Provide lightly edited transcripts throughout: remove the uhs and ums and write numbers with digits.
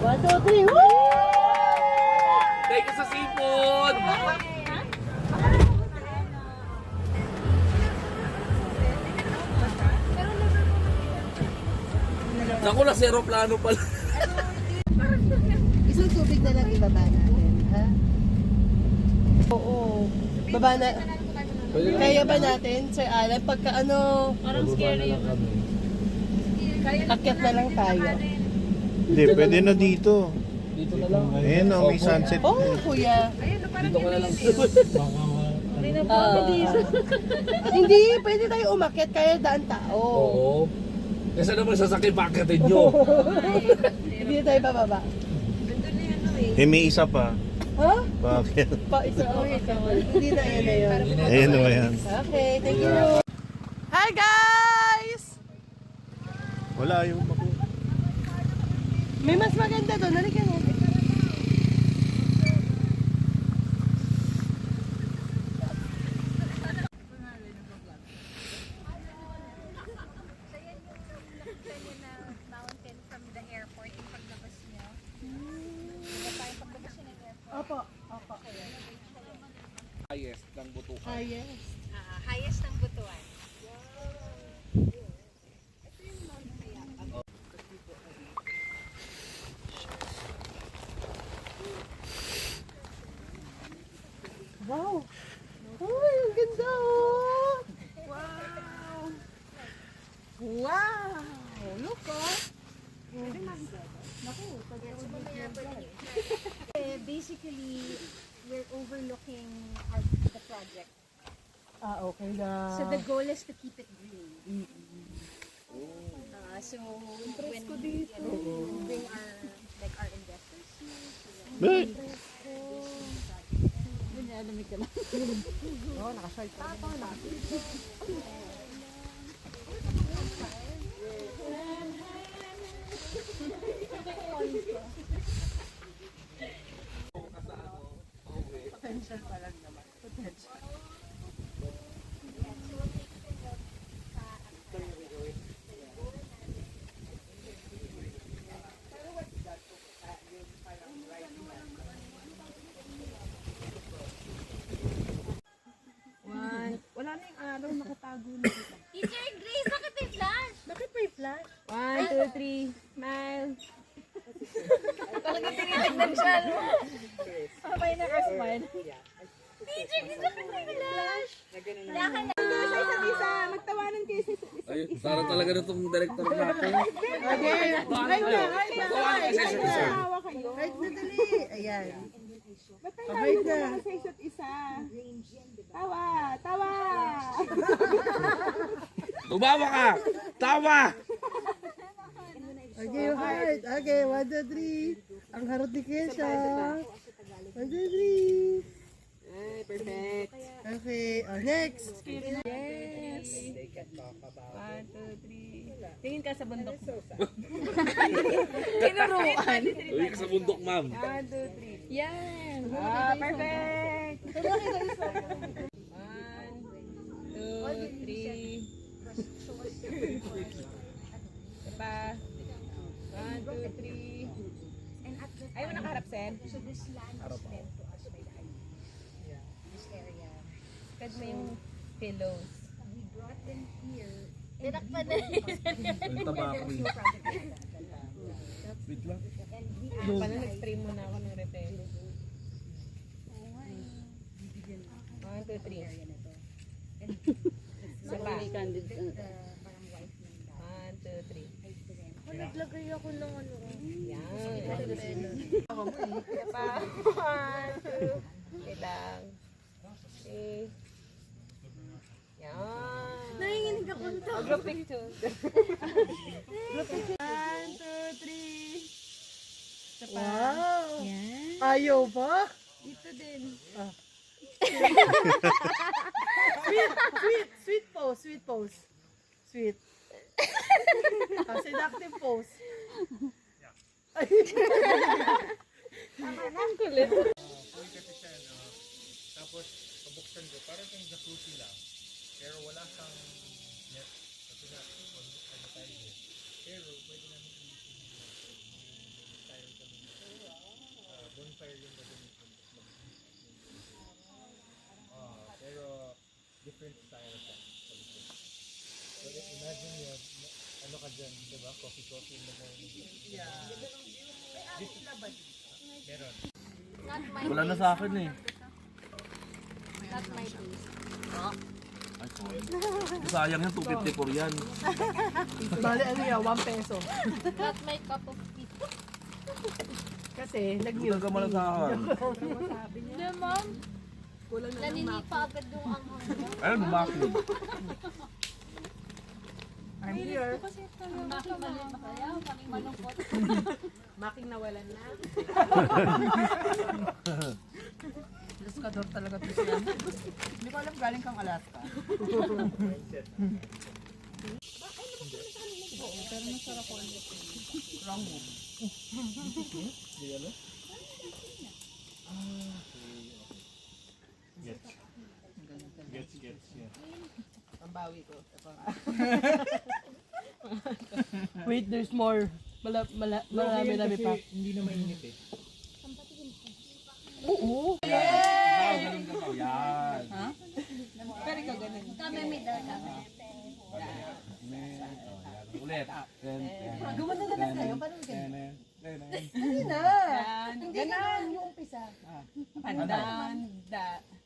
1, 2, 3. Woo! Thank you sa seafood! Naku, na aeroplano pala. Isang tubig na lang ibaba natin, ha? Oo. Baba na. Kaya ba natin, Sir Alan? Pagka ano, Parang scary yung akyat na lang tayo. Hindi, pwede na dito. Dito na lang. Ayan o, may sunset. Oo, kuya. Dito ka na lang. hindi na po ako dito. Hindi, pwede tayo umakyat kaya daan tao. Oo. Kasi naman sasakay packetin nyo. Hindi tayo bababa. Eh, may isa pa. Ha? Bakit? Pa isa. Hindi na yan na yun. Ayan o yan. Okay, thank you. Hi guys! Wala yung maku. May mas maganda doon. Halika na. Mountain from the airport yung paglabas niyo. Diba tayo paglabas niyo ng airport? Opo, opo. Highest ng butukan. Ah, yes. Highest ng Butuan. Wow! Uy, ang ganda oh! Wow! Wow! Look oh! Basically, we're overlooking the project. Ah, okay na. So the goal is to keep it green. So when we bring our investors here, Hey! Oh, nakashort pa. Potential pa lang naman. Potential. Wala na yung araw, nakatago na kita. Teacher Grace, bakit may flash? Bakit may flash? 1, 2, 3, smile. Talagang tinitignan siya. Sabay na ka-smile. Teacher Grace, bakit may flash? Yakan na. Isa, magtawanan kayo sa isa. Ay, parang talaga na itong director natin. Okay. Ay, na. Tawa kayo. Right na dali. Ayan. Ba't tayo Okay na. sa isa't isa? Tawa! Tawa! Tumawa ka! Tawa! Okay, yung heart. Okay, 1, 2, 3. Ang harot ni Kesha. 1, 2, 3. Ay, perfect. Okay, oh, next. Yes! 1, 2, 3. Tingin ka sa bundok. Tinuruan. Uy, ka sa bundok, ma'am. 1, 2, 3. Yan. Perfect! 1, 2, 3. Isa pa. 1, 2, 3. Ayaw mo nakaharap, Sen? So this land is meant to us by the idea. This area. Kad mo yung pillows. We brought them here. Tinakpan na Ang tabako no eh. project like that. Wait lang. And we Paano nag-stream muna ako ng repair? 1, 2, 3. Isa pa. parang wife ng dad. 1, 2, 3. Naglagay ako ng ano. Yan. Isa pa. 1, 2. Wait lang. 3. Yan. Nanginginig ako nito. Group picture. 1, 2, 3. Isa pa. Wow! Yan. Ayaw ba? Dito din. Sweet pose, sweet pose. Sweet. Seductive pose. Ang kulit. Tapos, pabuksan ko, parang yung jacuzzi lang. Pero wala siyang net. Kasi na, ano tayo. Pero, pwede namin i-tile kami. style yung gagamitin. Pero different style siya. So imagine yun, ano ka dyan, diba? Coffee in the morning. Yeah. Meron. Not my Wala na taste. sa akin eh. Not my taste. Ay, sorry. Sayang yan, 254 yan. Bali ano yan, 1 peso. Not my cup of tea. Kasi Huwag nag-milk ka malasahan. Hindi, ma'am. Kulang na ng Naninipa agad yung anghang niya. Ayun, bumakid. I'm here. Making maliit na kaya, making malungkot. Making nawalan na. Luskador talaga to siya. Hindi ko alam galing kang Alaska. Gets, yeah. Pambawi ko. Wait, there's more. Marami pa. Hindi na mainit eh. Oo. Ganun ka daw. Yan. Kami middle kami. Ulit. Gumanda na lang kayo. Paano ganyan? Ganyan yung umpisa. Pandan,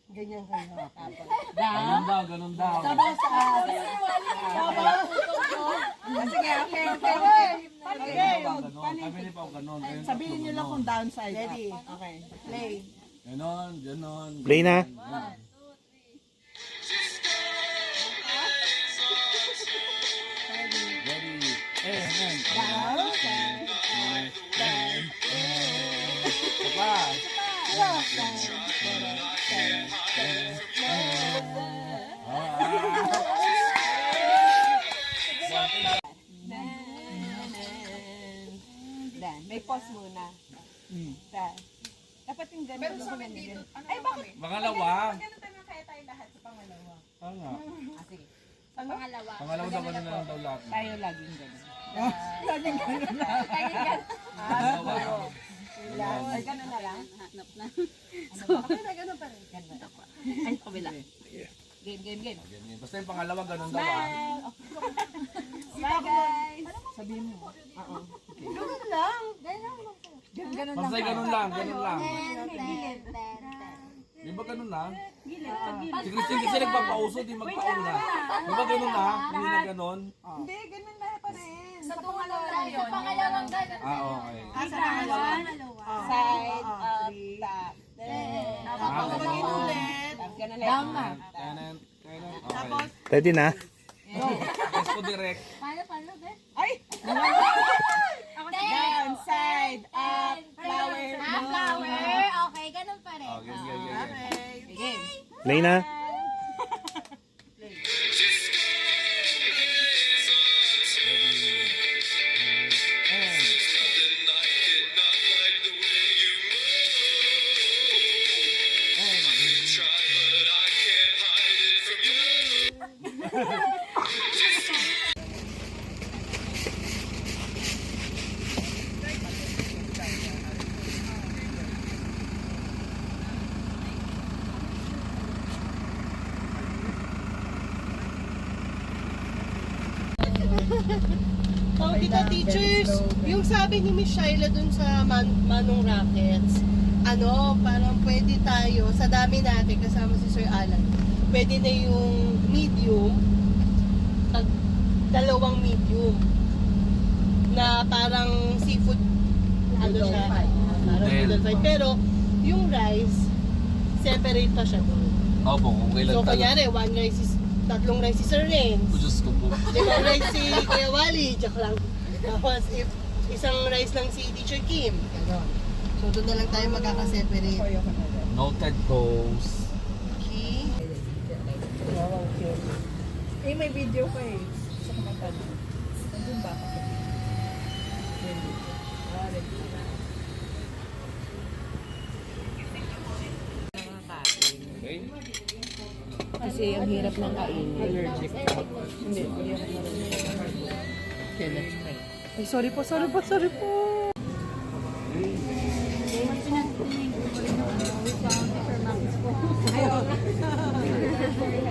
Ganyan kayo. Ganun daw, ganun daw. Sabaw sa sabaw. Sige, okay. Kami ni Pao ganun. Sabihin niyo lang kung downside. Ready? Okay. Play. Ganon, ganon. Play na. Ready. Pa. Dan, may pause muna. Dan. Dapat yung ganun. Pero sa akin dito, ay bakit? Pangalawa. Ganun tayo kaya tayo lahat sa pangalawa. Ah, nga. Sige. Pangalawa. Pangalawa daw ganun na lang daw lahat. Tayo laging ganun. Pangalawa. Ay, ganun na lang. Hanap na. Okay na, ganun pa rin. Ganun. Ay, kabila. Game. Basta yung pangalawa ganun daw ah. Bye, guys. Ganun lang. Ganun Basta ganun lang, ganun lang. Ten. Di ba ganun lang? Si Christine kasi nagpapauso, di magpauna. Di ba ganun lang? Hindi na ganun. Hindi, ganun na pa rin. Sa pangalawa yun. Sa pangalawang ganun. Ah, okay. Sa pangalawa. Side, up, top. Ah, Magiging ulit. Ganun lang. Kanan, kanan. Okay. Ready na? Yes po direct. Paano, be? Ay! Down, side, up, flower, Flower. Okay, ganun pa rin. Okay, okay. Game. Play na. Oh, dito teachers, yung sabi ni Miss Shaila dun sa Manong Rockets, parang pwede tayo, sa dami natin kasama si Sir Alan, pwede na yung medium, dalawang medium, na parang seafood, siya, parang noodle fight. Pero, yung rice, separate pa siya doon. Opo, kung kailan So, kunyari, tatlong rice si Sir Renz, Diyos ko po. limang rice si Kuya Wally, joke lang. Tapos, if isang rice lang si Teacher Kim, gano'n. So, doon na lang tayo magkakaseparate. Noted goes. Okay. Eh, may video pa eh. Sa kumantad. Nandun ba? Okay. Kasi ang hirap ng kainin. Allergic. Hindi, hirap na rin. Ay, sorry po. Okay.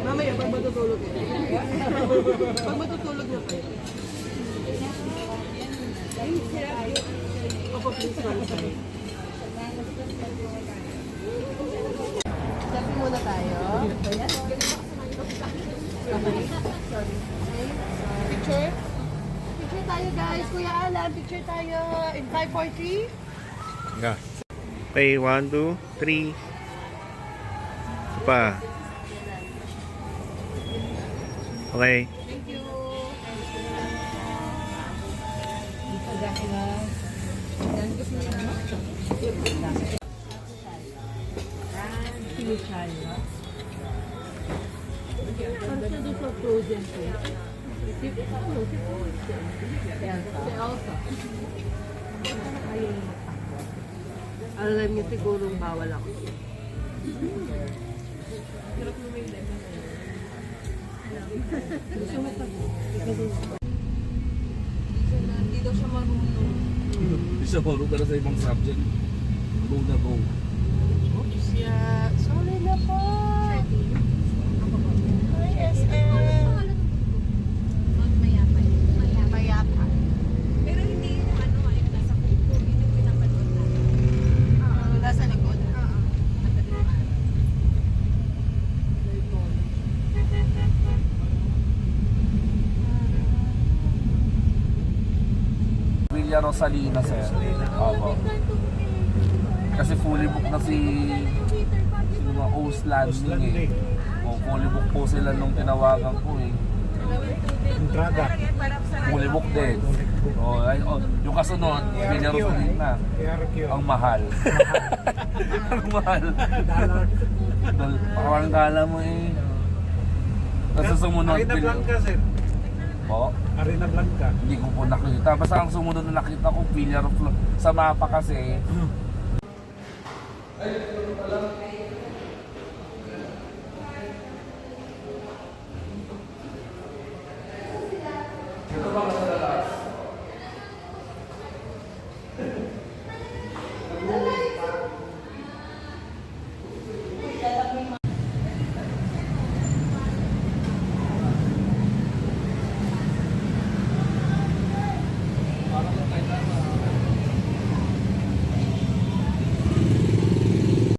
Mamaya, pag matutulog na. Pag matutulog na kayo. Opo, please, ma'am. Selfie muna tayo. Picture? Picture tayo, guys. Kuya Alan, picture tayo. In 5, 4, 3. Yeah. Okay, 1, 2, 3. Pa. Okay. Thank you. Alam niyo siguro bawal ako. Hindi daw siya marunong. Hindi siya marunong pero sa ibang subject. Go na go. Oops, yeah. Sorry na po. Hi, SM. Mayapa. Pero hindi yung ano, yung nasa kuko, yun yung pinapanood natin. Nasa likod. Villa Rosalina, sir. Opo. Kasi fully book na si mga O's Landing eh. O, fully book po sila nung tinawagan ko eh. Entrada. Fully book din. O, ay, o, yung kasunod, Villa Rosalina. ARQ. Ang mahal. Ang mahal. Parang kala mo eh. Kasi sumunod. Arena Blanca, sir. Po? Arena Blanca. Hindi ko po nakita. Basta ang sumunod na nakita ko, Villar of sa mapa kasi. Ay, ito pala.